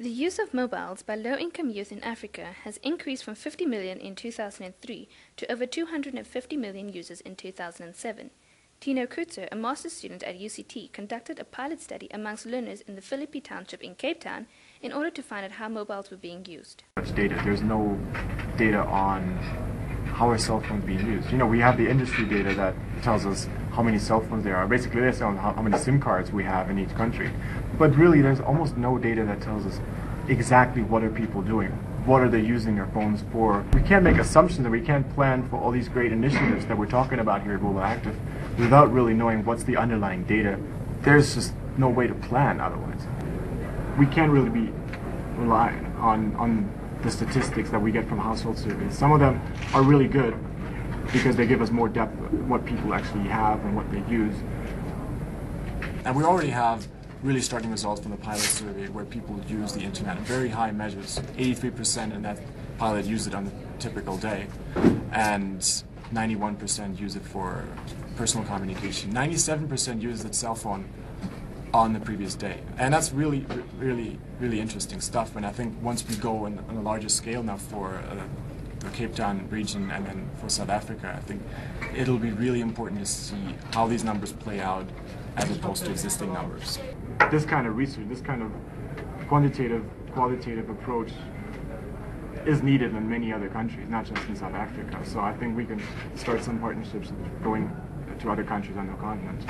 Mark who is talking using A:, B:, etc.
A: The use of mobiles by low-income youth in Africa has increased from 50 million in 2003 to over 250 million users in 2007. Tino Kreutzer, a master's student at UCT, conducted a pilot study amongst learners in the Philippi township in Cape Town in order to find out how mobiles were being used.
B: There's no data on how are cell phones being used. We have the industry data that tells us how many cell phones there are. Basically, they tell how many SIM cards we have in each country. But really, there's almost no data that tells us exactly what are people doing. What are they using their phones for? We can't make assumptions and we can't plan for all these great initiatives that we're talking about here at Mobile Active without really knowing what's the underlying data. There's just no way to plan otherwise. We can't really be relying on the statistics that we get from household surveys. Some of them are really good because they give us more depth of what people actually have and what they use. And we already have really striking results from the pilot survey where people use the internet in very high measures. 83% in that pilot use it on a typical day, and 91% use it for personal communication. 97% use the cell phone on the previous day. And that's really interesting stuff. And I think once we go on a larger scale now for the Cape Town region and then for South Africa, I think it'll be really important to see how these numbers play out as opposed to existing numbers. This kind of research, this kind of quantitative, qualitative approach is needed in many other countries, not just in South Africa. So I think we can start some partnerships going to other countries on the continent.